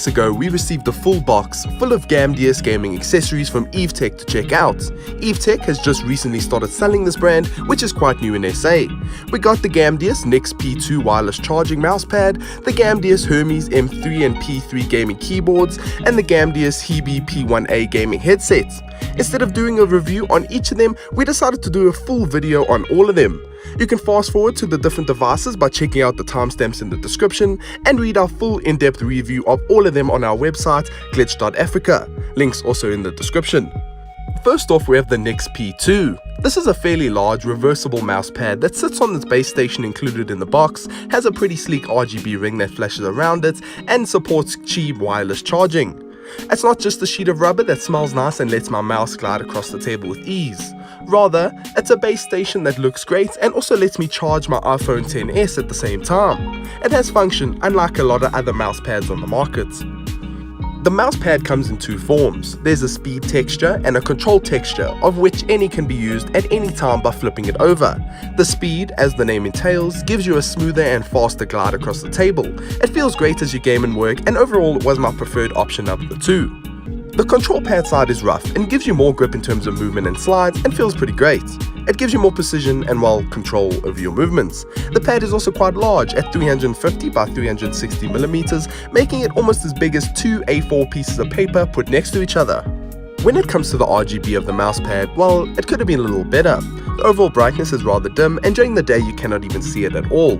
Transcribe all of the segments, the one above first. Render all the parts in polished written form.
weeks ago, we received a full box full of Gamdias gaming accessories from EveTech to check out. EveTech has just recently started selling this brand, which is quite new in SA. We got the Gamdias NYX P2 wireless charging mousepad, the Gamdias Hermes M3 and P3 gaming keyboards, and the Gamdias Hebe P1A gaming headsets. Instead of doing a review on each of them, we decided to do a full video on all of them. You can fast forward to the different devices by checking out the timestamps in the description and read our full in-depth review of all of them on our website glitch.africa. Links also in the description. First off, we have the NYX P2. This is a fairly large reversible mousepad that sits on its base station included in the box, has a pretty sleek RGB ring that flashes around it, and supports cheap wireless charging. It's not just a sheet of rubber that smells nice and lets my mouse glide across the table with ease. Rather, it's a base station that looks great and also lets me charge my iPhone XS at the same time. It has function unlike a lot of other mousepads on the market. The mousepad comes in two forms. There's a speed texture and a control texture, of which any can be used at any time by flipping it over. The speed, as the name entails, gives you a smoother and faster glide across the table. It feels great as you game and work, and overall it was my preferred option of the two. The control pad side is rough and gives you more grip in terms of movement and slides and feels pretty great. It gives you more precision and control over your movements. The pad is also quite large at 350 by 360 millimeters, making it almost as big as two A4 pieces of paper put next to each other. When it comes to the RGB of the mousepad, well, it could have been a little better. The overall brightness is rather dim, and during the day you cannot even see it at all.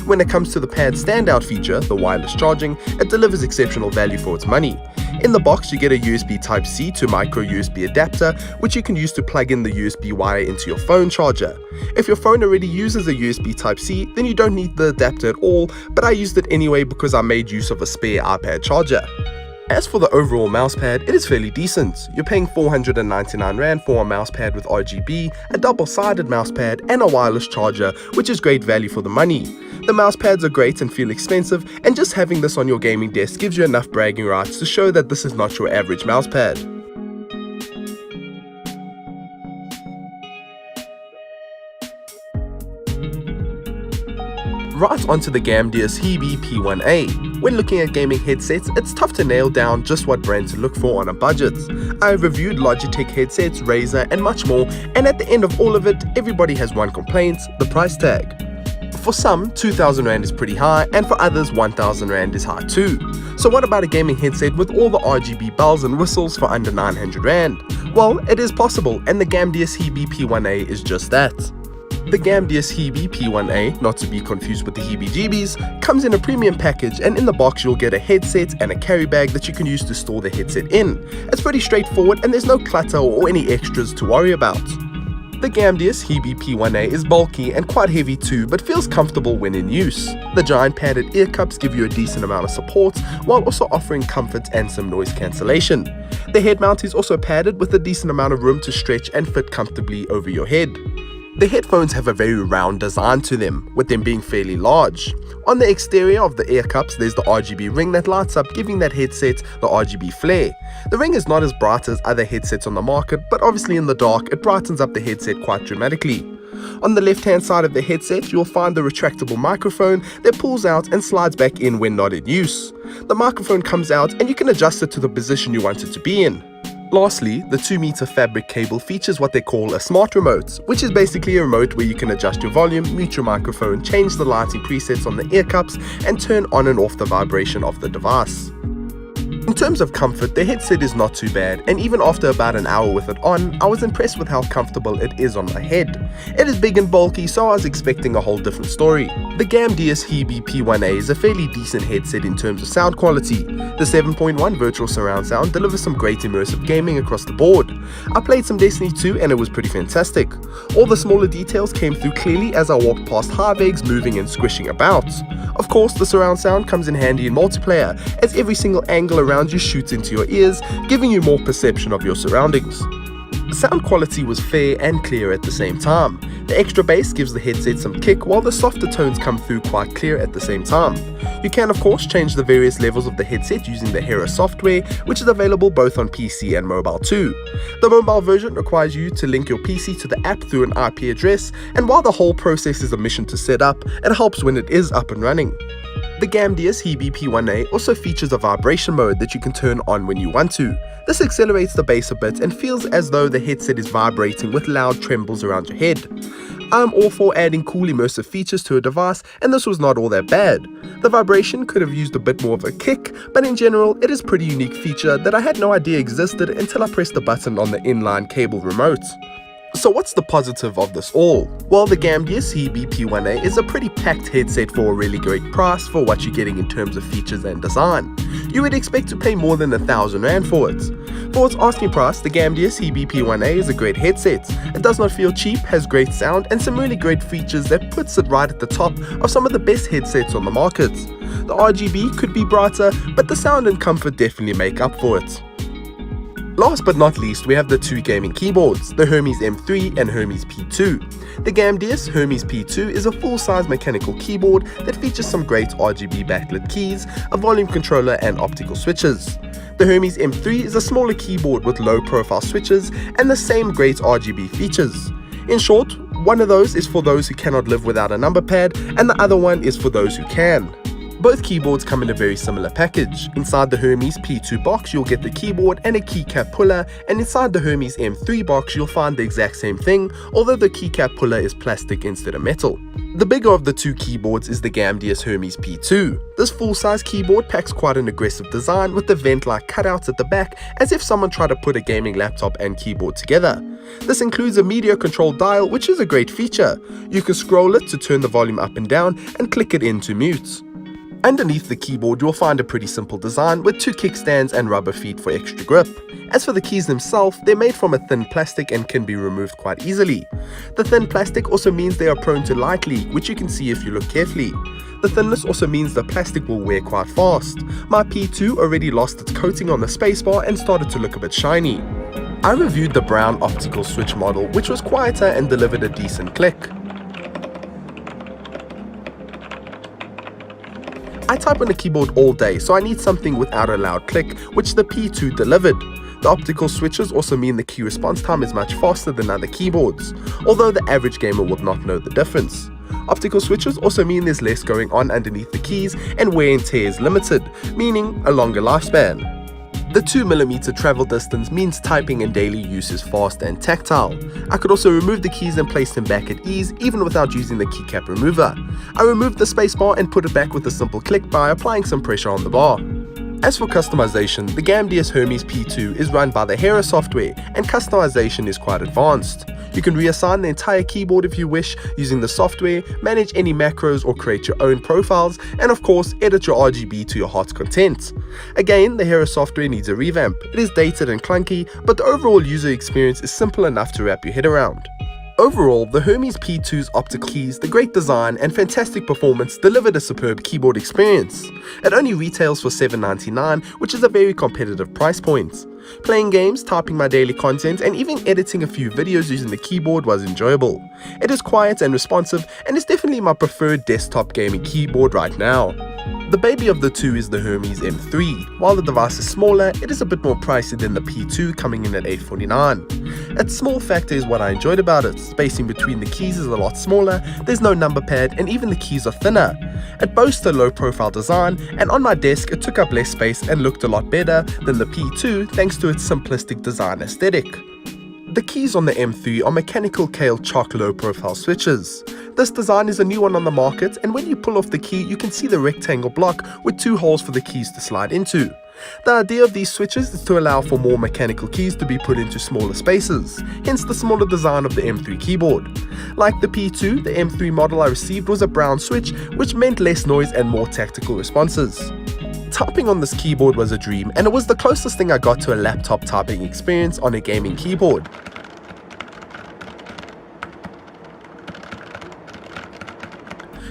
When it comes to the pad's standout feature, the wireless charging, it delivers exceptional value for its money. In the box, you get a USB Type-C to micro USB adapter, which you can use to plug in the USB wire into your phone charger. If your phone already uses a USB Type-C, then you don't need the adapter at all, but I used it anyway because I made use of a spare iPad charger. As for the overall mousepad, it is fairly decent. You're paying 499 Rand for a mousepad with RGB, a double-sided mousepad, and a wireless charger, which is great value for the money. The mousepads are great and feel expensive, and just having this on your gaming desk gives you enough bragging rights to show that this is not your average mousepad. Right onto the Gamdias Hebe P1A. When looking at gaming headsets, it's tough to nail down just what brand to look for on a budget. I reviewed Logitech headsets, Razer, and much more, and at the end of all of it, everybody has one complaint: the price tag. For some, 2,000 Rand is pretty high, and for others, 1,000 Rand is high too. So what about a gaming headset with all the RGB bells and whistles for under 900 Rand? Well, it is possible, and the Gamdias Hebe P1A is just that. The Gamdias Hebe P1A, not to be confused with the heebie-jeebies, comes in a premium package, and in the box you'll get a headset and a carry bag that you can use to store the headset in. It's pretty straightforward and there's no clutter or any extras to worry about. The Gamdias Hebe P1A is bulky and quite heavy too, but feels comfortable when in use. The giant padded ear cups give you a decent amount of support, while also offering comfort and some noise cancellation. The head mount is also padded with a decent amount of room to stretch and fit comfortably over your head. The headphones have a very round design to them, with them being fairly large. On the exterior of the ear cups, there's the RGB ring that lights up, giving that headset the RGB flare. The ring is not as bright as other headsets on the market, but obviously in the dark, it brightens up the headset quite dramatically. On the left-hand side of the headset, you'll find the retractable microphone that pulls out and slides back in when not in use. The microphone comes out and you can adjust it to the position you want it to be in. Lastly, the 2-meter fabric cable features what they call a smart remote, which is basically a remote where you can adjust your volume, mute your microphone, change the lighting presets on the ear cups, and turn on and off the vibration of the device. In terms of comfort, the headset is not too bad, and even after about an hour with it on, I was impressed with how comfortable it is on my head. It is big and bulky, so I was expecting a whole different story. The Gamdias Hebe P1A is a fairly decent headset in terms of sound quality. The 7.1 virtual surround sound delivers some great immersive gaming across the board. I played some Destiny 2 and it was pretty fantastic. All the smaller details came through clearly as I walked past hive eggs moving and squishing about. Of course, the surround sound comes in handy in multiplayer, as every single angle around you shoots into your ears, giving you more perception of your surroundings. Sound quality was fair and clear at the same time. The extra bass gives the headset some kick, while the softer tones come through quite clear at the same time. You can of course change the various levels of the headset using the Hera software, which is available both on PC and mobile too. The mobile version requires you to link your PC to the app through an IP address, and while the whole process is a mission to set up, it helps when it is up and running. The Gamdias Hebe P1A also features a vibration mode that you can turn on when you want to. This accelerates the bass a bit and feels as though the headset is vibrating with loud trembles around your head. I'm all for adding cool immersive features to a device, and this was not all that bad. The vibration could have used a bit more of a kick, but in general it is a pretty unique feature that I had no idea existed until I pressed the button on the inline cable remote. So what's the positive of this all? Well, the Gamdias Hebe P1A is a pretty packed headset for a really great price for what you're getting in terms of features and design. You would expect to pay more than R1,000 for it. For its asking price, the Gamdias Hebe P1A is a great headset. It does not feel cheap, has great sound and some really great features that puts it right at the top of some of the best headsets on the market. The RGB could be brighter, but the sound and comfort definitely make up for it. Last but not least, we have the two gaming keyboards, the Hermes M3 and Hermes P2. The Gamdias Hermes P2 is a full-size mechanical keyboard that features some great RGB backlit keys, a volume controller and optical switches. The Hermes M3 is a smaller keyboard with low-profile switches and the same great RGB features. In short, one of those is for those who cannot live without a number pad, and the other one is for those who can. Both keyboards come in a very similar package. Inside the Hermes P2 box you'll get the keyboard and a keycap puller, and inside the Hermes M3 box you'll find the exact same thing, although the keycap puller is plastic instead of metal. The bigger of the two keyboards is the Gamdias Hermes P2. This full-size keyboard packs quite an aggressive design with the vent-like cutouts at the back, as if someone tried to put a gaming laptop and keyboard together. This includes a media control dial, which is a great feature. You can scroll it to turn the volume up and down and click it in to mute. Underneath the keyboard you'll find a pretty simple design with two kickstands and rubber feet for extra grip. As for the keys themselves, they're made from a thin plastic and can be removed quite easily. The thin plastic also means they are prone to light leak, which you can see if you look carefully. The thinness also means the plastic will wear quite fast. My P2 already lost its coating on the spacebar and started to look a bit shiny. I reviewed the brown optical switch model, which was quieter and delivered a decent click. I type on the keyboard all day, so I need something without a loud click, which the P2 delivered. The optical switches also mean the key response time is much faster than other keyboards, although the average gamer would not know the difference. Optical switches also mean there's less going on underneath the keys and wear and tear is limited, meaning a longer lifespan. The 2mm travel distance means typing in daily use is fast and tactile. I could also remove the keys and place them back at ease even without using the keycap remover. I removed the spacebar and put it back with a simple click by applying some pressure on the bar. As for customization, the Gamdias Hermes P2 is run by the Hera software and customization is quite advanced. You can reassign the entire keyboard if you wish using the software, manage any macros or create your own profiles, and of course edit your RGB to your heart's content. Again, the Hera software needs a revamp. It is dated and clunky, but the overall user experience is simple enough to wrap your head around. Overall, the Hermes P2's optical keys, the great design and fantastic performance delivered a superb keyboard experience. It only retails for $7.99, which is a very competitive price point. Playing games, typing my daily content and even editing a few videos using the keyboard was enjoyable. It is quiet and responsive and is definitely my preferred desktop gaming keyboard right now. The baby of the two is the Hermes M3. While the device is smaller, it is a bit more pricey than the P2, coming in at $849. Its small factor is what I enjoyed about it. Spacing between the keys is a lot smaller, there's no number pad, and even the keys are thinner. It boasts a low profile design, and on my desk it took up less space and looked a lot better than the P2 thanks to its simplistic design aesthetic. The keys on the M3 are mechanical Kale Chalk low profile switches. This design is a new one on the market, and when you pull off the key you can see the rectangle block with two holes for the keys to slide into. The idea of these switches is to allow for more mechanical keys to be put into smaller spaces, hence the smaller design of the M3 keyboard. Like the P2, the M3 model I received was a brown switch, which meant less noise and more tactical responses. Typing on this keyboard was a dream, and it was the closest thing I got to a laptop typing experience on a gaming keyboard.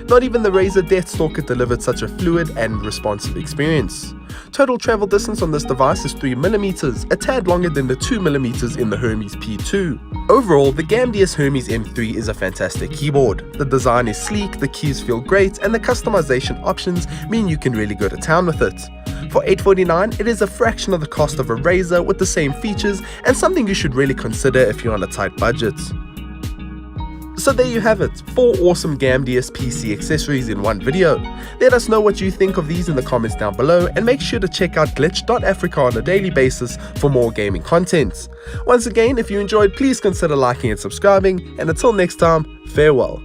Not even the Razer Deathstalker delivered such a fluid and responsive experience. Total travel distance on this device is 3mm, a tad longer than the 2mm in the Hermes P2. Overall, the Gamdias Hermes M3 is a fantastic keyboard. The design is sleek, the keys feel great, and the customization options mean you can really go to town with it. For $849, it is a fraction of the cost of a Razer with the same features and something you should really consider if you're on a tight budget. So there you have it, 4 awesome Gamdias PC accessories in one video. Let us know what you think of these in the comments down below, and make sure to check out glitch.africa on a daily basis for more gaming content. Once again, if you enjoyed, please consider liking and subscribing, and until next time, farewell.